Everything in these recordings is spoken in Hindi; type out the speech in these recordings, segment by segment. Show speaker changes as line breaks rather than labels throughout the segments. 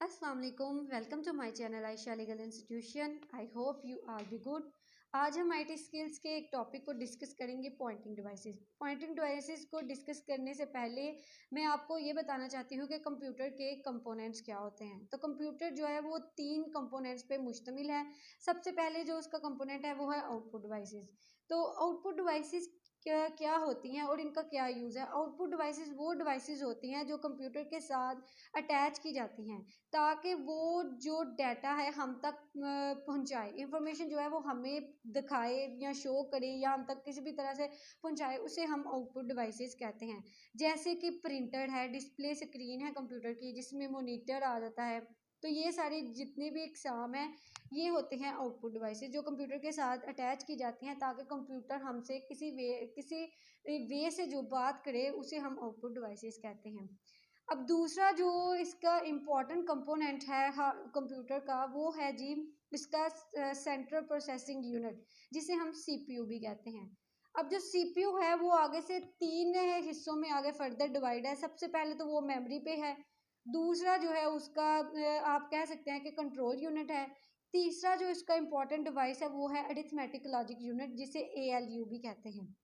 अस्सलाम वालेकुम, welcome to my channel Ayesha legal institution. I hope you are be good. आज हम आईटी स्किल्स के एक टॉपिक को डिस्कस करेंगे, पॉइंटिंग डिवाइसेस। पॉइंटिंग डिवाइसेस को डिस्कस करने से पहले मैं आपको ये बताना चाहती हूँ कि कंप्यूटर के कंपोनेंट्स क्या होते हैं। तो कंप्यूटर जो है वो 3 कंपोनेंट्स पे मुश्तमिल है। सबसे पहले जो उसका कंपोनेंट है वो है आउटपुट डिवाइसेस। तो आउटपुट डिवाइसेस क्या क्या होती हैं और इनका क्या यूज़ है। आउटपुट डिवाइसेस वो डिवाइसेस होती हैं जो कंप्यूटर के साथ अटैच की जाती हैं ताकि वो जो डाटा है हम तक पहुंचाए, इंफॉर्मेशन जो है वो हमें दिखाए या शो करे या हम तक किसी भी तरह से पहुंचाए, उसे हम आउटपुट डिवाइसेस कहते हैं। जैसे कि प्रिंटर है, डिस्प्ले स्क्रीन है कंप्यूटर की जिसमें मॉनिटर आ जाता है। तो ये सारी जितने भी एग्जाम हैं ये होते हैं आउटपुट डिवाइसेस जो कंप्यूटर के साथ अटैच की जाती हैं ताकि कंप्यूटर हमसे किसी वे से जो बात करे उसे हम आउटपुट डिवाइसेस कहते हैं। अब दूसरा जो इसका इम्पोर्टेंट कंपोनेंट है कंप्यूटर का वो है जी इसका सेंट्रल प्रोसेसिंग यूनिट, जिसे हम सीपीयू भी कहते हैं। अब जो सीपीयू है वो आगे से 3 हिस्सों में आगे फर्दर डिवाइड है। सबसे पहले तो वो मेमोरी पे है। दूसरा जो है उसका आप कह सकते हैं कि कंट्रोल यूनिट है। तीसरा जो इसका इम्पोर्टेंट डिवाइस है वो है अरिथमेटिक लॉजिक यूनिट, जिसे एएलयू भी कहते हैं।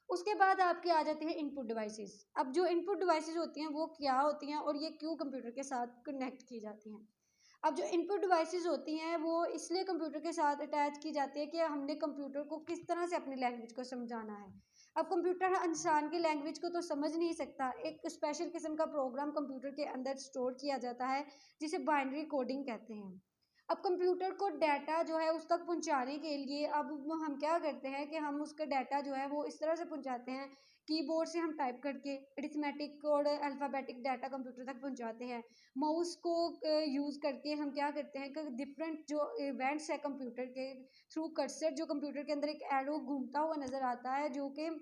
उसके बाद आपकी आ जाती है इनपुट डिवाइसेस। अब जो इनपुट डिवाइसेस होती हैं वो क्या होती हैं और ये क्यों कंप्यूटर के साथ कनेक्ट की जाती हैं। अब जो इनपुट डिवाइसेस होती हैं वो इसलिए कंप्यूटर के साथ अटैच की जाती है कि हमने कंप्यूटर को किस तरह से अपनी लैंग्वेज को समझाना है। अब कंप्यूटर इंसान की लैंग्वेज को तो समझ नहीं सकता। एक स्पेशल किस्म का प्रोग्राम कंप्यूटर के अंदर स्टोर किया जाता है जिसे बाइनरी कोडिंग कहते हैं। अब कंप्यूटर को डाटा जो है उस तक पहुंचाने के लिए अब हम क्या करते हैं कि हम उसका डाटा जो है वो इस तरह से पहुंचाते हैं, कीबोर्ड से हम टाइप करके अरिथमेटिक और अल्फ़ाबेटिक डाटा कंप्यूटर तक पहुंचाते हैं। माउस को यूज़ करके हम क्या करते हैं कि डिफरेंट जो इवेंट्स है कंप्यूटर के थ्रू कर्सर, जो कंप्यूटर के अंदर एक एरो घूमता हुआ नज़र आता है जो कि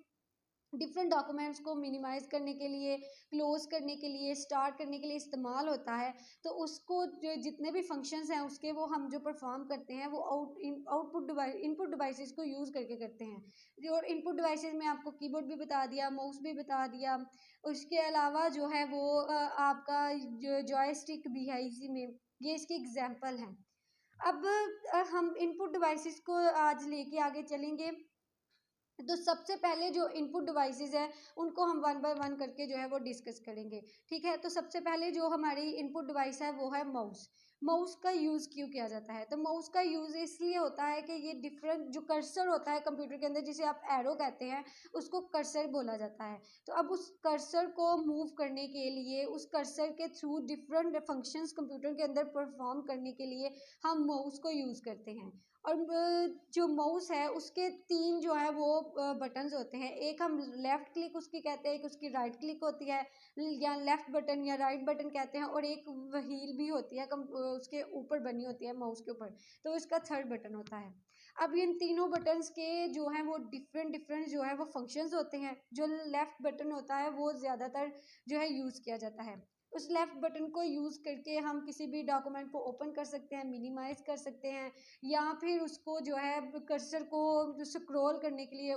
डिफरेंट डॉक्यूमेंट्स को मिनिमाइज करने के लिए, क्लोज करने के लिए, स्टार्ट करने के लिए इस्तेमाल होता है। तो उसको जो जितने भी फंक्शंस हैं उसके वो हम जो परफॉर्म करते हैं वो आउटपुट डिवाइस इनपुट डिवाइसेस को यूज़ करके करते हैं। और इनपुट डिवाइसेस में आपको कीबोर्ड भी बता दिया, माउस भी बता दिया। उसके अलावा जो है वो आपका जो जॉयस्टिक भी है इसी में। ये इसके एग्जाम्पल हैं। अब हम इनपुट डिवाइसेस को आज लेके आगे चलेंगे। तो सबसे पहले जो इनपुट डिवाइसेस है उनको हम वन बाय वन करके जो है वो डिस्कस करेंगे। ठीक है, तो सबसे पहले जो हमारी इनपुट डिवाइस है वो है माउस। माउस का यूज़ क्यों किया जाता है? तो माउस का यूज़ इसलिए होता है कि ये डिफरेंट जो कर्सर होता है कंप्यूटर के अंदर जिसे आप एरो कहते हैं उसको कर्सर बोला जाता है। तो अब उस कर्सर को मूव करने के लिए, उस कर्सर के थ्रू डिफरेंट फंक्शंस कंप्यूटर के अंदर परफॉर्म करने के लिए हम माउस को यूज़ करते हैं। और जो माउस है उसके 3 जो है वो बटन्स होते हैं। एक हम लेफ़्ट क्लिक उसकी कहते हैं, एक उसकी राइट क्लिक होती है या लेफ़्ट बटन या राइट बटन कहते हैं, और एक व्हील भी होती है उसके ऊपर बनी होती है माउस के ऊपर, तो इसका थर्ड बटन होता है। अब इन तीनों बटन्स के जो हैं वो डिफरेंट डिफरेंट जो है वो फंक्शंस होते हैं। जो लेफ़्ट बटन होता है वो ज़्यादातर जो है यूज़ किया जाता है। उस लेफ़्ट बटन को यूज़ करके हम किसी भी डॉक्यूमेंट को ओपन कर सकते हैं, मिनिमाइज़ कर सकते हैं, या फिर उसको जो है कर्सर को स्क्रॉल करने के लिए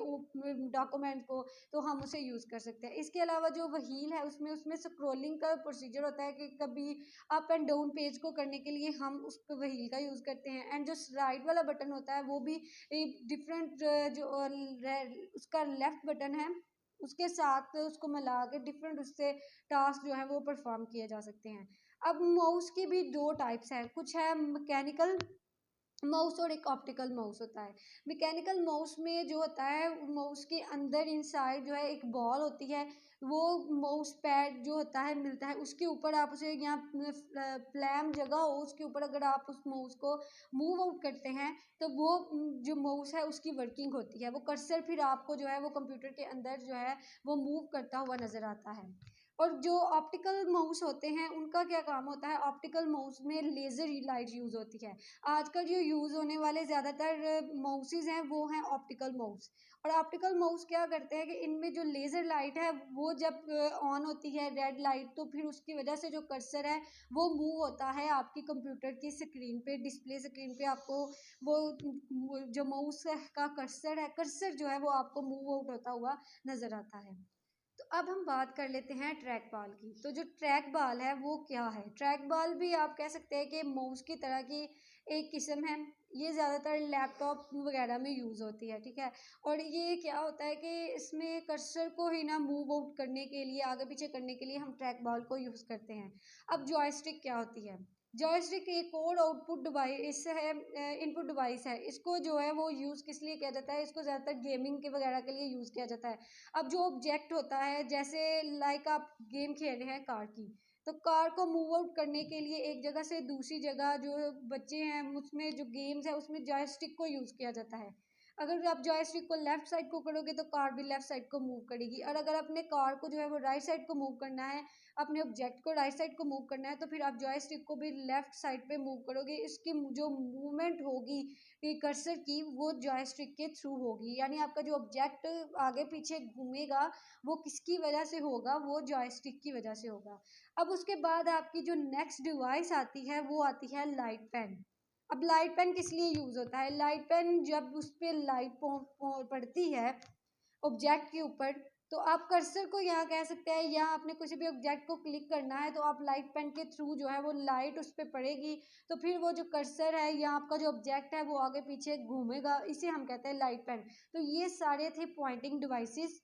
डॉक्यूमेंट को, तो हम उसे यूज़ कर सकते हैं। इसके अलावा जो व्हील है उसमें उसमें स्क्रॉलिंग का प्रोसीजर होता है कि कभी अप एंड डाउन पेज को करने के लिए हम उस व्हील का यूज़ करते हैं। एंड जो राइट वाला बटन होता है वो भी डिफरेंट जो उसका लेफ्ट बटन है उसके साथ उसको मिला के डिफरेंट उससे टास्क जो है वो परफॉर्म किए जा सकते हैं। अब माउस की भी 2 टाइप्स हैं, कुछ है मैकेनिकल माउस और एक ऑप्टिकल माउस होता है। मैकेनिकल माउस में जो होता है माउस के अंदर इनसाइड जो है एक बॉल होती है, वो माउस पैड जो होता है मिलता है, उसके ऊपर आप उसे यहाँ फ्लैम जगह हो उसके ऊपर अगर आप उस माउस को मूव आउट करते हैं तो वो जो माउस है उसकी वर्किंग होती है। वो कर्सर फिर आपको जो है वो कंप्यूटर के अंदर जो है वो मूव करता हुआ नज़र आता है। और जो ऑप्टिकल माउस होते हैं उनका क्या काम होता है, ऑप्टिकल माउस में लेज़र लाइट यूज़ होती है। आजकल जो यूज़ होने वाले ज़्यादातर माउसेज हैं वो हैं ऑप्टिकल माउस। और ऑप्टिकल माउस क्या करते हैं कि इनमें जो लेज़र लाइट है वो जब ऑन होती है रेड लाइट, तो फिर उसकी वजह से जो कर्सर है वो मूव होता है आपकी कंप्यूटर की स्क्रीन पे, डिस्प्ले स्क्रीन पे आपको वो जो माउस का कर्सर है, कर्सर जो है वो आपको मूव आउट होता हुआ नज़र आता है। तो अब हम बात कर लेते हैं ट्रैक बॉल की। तो जो ट्रैक बॉल है वो क्या है? ट्रैक बॉल भी आप कह सकते हैं कि माउस की तरह की एक किस्म है। ये ज़्यादातर लैपटॉप वगैरह में यूज़ होती है, ठीक है। और ये क्या होता है कि इसमें कर्सर को ही ना मूव आउट करने के लिए, आगे पीछे करने के लिए हम ट्रैक बॉल को यूज़ करते हैं। अब जॉयस्टिक क्या होती है? जॉयस्टिक एक और आउटपुट डिवाइस है, इनपुट डिवाइस है। इसको जो है वो यूज़ किस लिए किया जाता है? इसको ज़्यादातर गेमिंग के वगैरह के लिए यूज़ किया जाता है। अब जो ऑब्जेक्ट होता है, जैसे लाइक आप गेम खेल रहे हैं कार की, तो कार को मूव आउट करने के लिए एक जगह से दूसरी जगह, जो बच्चे हैं उसमें जो गेम्स है उसमें जॉयस्टिक को यूज़ किया जाता है। अगर आप जॉयस्टिक को लेफ्ट साइड को करोगे तो कार भी लेफ्ट साइड को मूव करेगी, और अगर अपने कार को जो है वो राइट साइड को मूव करना है, अपने ऑब्जेक्ट को राइट साइड को मूव करना है, तो फिर आप जॉयस्टिक को भी लेफ्ट साइड पे मूव करोगे। इसकी जो मूवमेंट होगी ये कर्सर की, वो जॉयस्टिक के थ्रू होगी। यानी आपका जो ऑब्जेक्ट आगे पीछे घूमेगा वो किसकी वजह से होगा? वो जॉयस्टिक की वजह से होगा। अब उसके बाद आपकी जो नेक्स्ट डिवाइस आती है वो आती है लाइट पेन। अब लाइट पेन किस लिए यूज़ होता है? लाइट पेन जब उस पर लाइट पड़ती है ऑब्जेक्ट के ऊपर, तो आप कर्सर को यहाँ कह सकते हैं, या आपने किसी भी ऑब्जेक्ट को क्लिक करना है तो आप लाइट पेन के थ्रू जो है वो लाइट उस पर पड़ेगी, तो फिर वो जो कर्सर है या आपका जो ऑब्जेक्ट है वो आगे पीछे घूमेगा। इसे हम कहते हैं लाइट पेन। तो ये सारे थे पॉइंटिंग डिवाइसेस।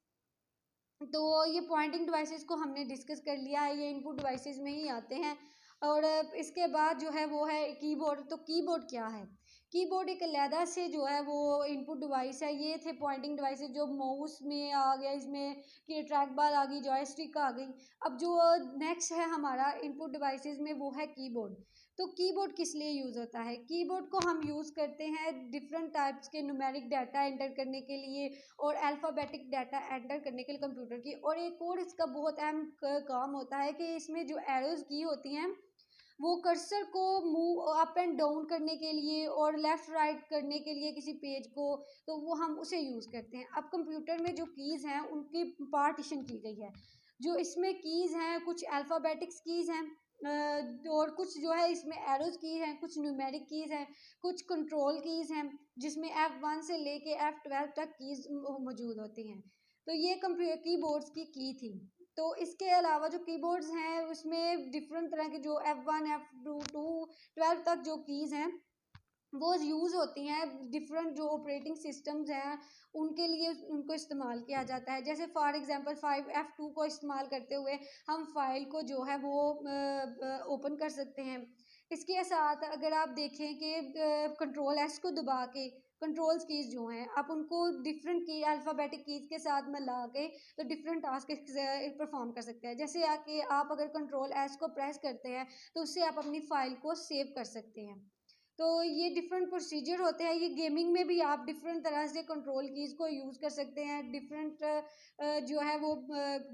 तो ये पॉइंटिंग डिवाइसेस को हमने डिस्कस कर लिया है, ये इनपुट डिवाइसेस में ही आते हैं। और इसके बाद जो है वो है कीबोर्ड। तो कीबोर्ड क्या है? कीबोर्ड एक अलहदा से जो है वो इनपुट डिवाइस है। ये थे पॉइंटिंग डिवाइसेस जो माउस में आ गया, इसमें कि ट्रैक बार आ गई, जॉयस्टिक आ गई। अब जो नेक्स्ट है हमारा इनपुट डिवाइसेस में वो है कीबोर्ड। तो कीबोर्ड किस लिए यूज़ होता है? कीबोर्ड को हम यूज़ करते हैं डिफरेंट टाइप्स के न्यूमेरिक डाटा एंटर करने के लिए और अल्फ़ाबेटिक डाटा एंटर करने के लिए कंप्यूटर की। और एक और इसका बहुत अहम काम होता है कि इसमें जो एरोज़ की होती हैं वो कर्सर को मूव अप एंड डाउन करने के लिए और लेफ़्ट राइट करने के लिए किसी पेज को, तो वो हम उसे यूज़ करते हैं। अब कंप्यूटर में जो कीज़ हैं उनकी पार्टीशन की गई है। जो इसमें कीज़ हैं, कुछ अल्फ़ाबेटिक्स कीज़ हैं, और कुछ जो है इसमें एरोज़ की हैं, कुछ न्यूमेरिक कीज़ हैं, कुछ कंट्रोल कीज़ हैं, जिसमें F1 से लेके F12 तक कीज़ मौजूद होती हैं। तो ये कंप्यूटर कीबोर्ड्स की की थी। तो इसके अलावा जो कीबोर्ड्स हैं उसमें डिफरेंट तरह के जो F1 F2 12 तक जो कीज़ हैं वो यूज़ होती हैं। डिफरेंट जो ऑपरेटिंग सिस्टम्स हैं उनके लिए उनको इस्तेमाल किया जाता है। जैसे फॉर एग्जांपल 5 F2 को इस्तेमाल करते हुए हम फाइल को जो है वो ओपन कर सकते हैं। इसके साथ अगर आप देखें कि कंट्रोल एस को दबा के कंट्रोल्स कीज़ जो हैं आप उनको डिफरेंट की अल्फ़ाबेटिक कीज़ के साथ मिला के तो डिफरेंट टास्क परफॉर्म कर सकते हैं। जैसे कि आप अगर कंट्रोल एस को प्रेस करते हैं तो उससे आप अपनी फ़ाइल को सेव कर सकते हैं। तो ये डिफरेंट प्रोसीजर होते हैं। ये गेमिंग में भी आप डिफरेंट तरह से कंट्रोल कीज़ को यूज़ कर सकते हैं। डिफरेंट जो है वो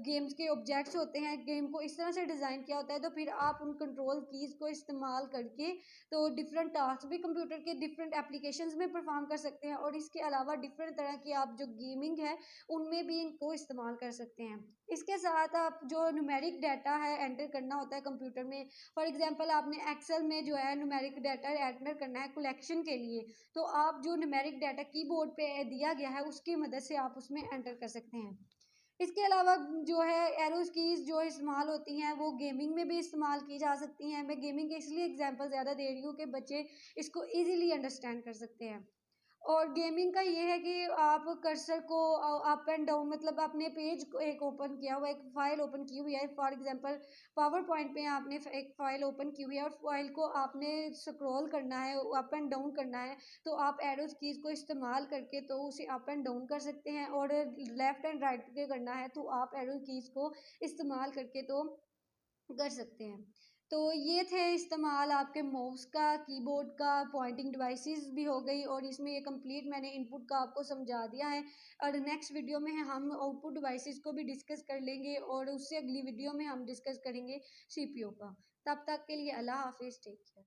गेम्स के ऑब्जेक्ट्स होते हैं, गेम को इस तरह से डिज़ाइन किया होता है, तो फिर आप उन कंट्रोल कीज़ को इस्तेमाल करके तो डिफरेंट टास्क भी कंप्यूटर के डिफरेंट एप्लीकेशंस में परफॉर्म कर सकते हैं। और इसके अलावा डिफरेंट तरह की आप जो गेमिंग है उनमें भी इनको इस्तेमाल कर सकते हैं। इसके साथ आप जो न्यूमेरिक डाटा है एंटर करना होता है कंप्यूटर में, फॉर एग्जांपल आपने एक्सेल में जो है न्यूमेरिक डाटा एंटर करना है कलेक्शन के लिए, तो आप जो न्यूमेरिक डाटा कीबोर्ड पे दिया गया है उसकी मदद से आप उसमें एंटर कर सकते हैं। इसके अलावा जो है एरोज कीज जो इस्तेमाल होती हैं वो गेमिंग में भी इस्तेमाल की जा सकती हैं। मैं गेमिंग के इसलिए एग्जांपल ज़्यादा दे रही हूँ कि बच्चे इसको इजीली अंडरस्टैंड कर सकते हैं। और गेमिंग का ये है कि आप कर्सर को अप एंड डाउन, मतलब अपने पेज को एक ओपन किया हुआ, एक फ़ाइल ओपन की हुई है, फॉर एग्जांपल पावर पॉइंट पे आपने एक फ़ाइल ओपन की हुई है और फाइल को आपने स्क्रॉल करना है, अप एंड डाउन करना है, तो आप एरोज़ कीज़ को इस्तेमाल करके तो उसे अप एंड डाउन कर सकते हैं। और लेफ़्ट एंड राइट पे करना है तो आप एरो कीज़ को इस्तेमाल करके तो कर सकते हैं। तो ये थे इस्तेमाल आपके माउस का, कीबोर्ड का, पॉइंटिंग डिवाइसेस भी हो गई, और इसमें ये कंप्लीट मैंने इनपुट का आपको समझा दिया है। और नेक्स्ट वीडियो में हम आउटपुट डिवाइसेस को भी डिस्कस कर लेंगे, और उससे अगली वीडियो में हम डिस्कस करेंगे सीपीयू का। तब तक के लिए अल्लाह हाफिज़, टेक केयर।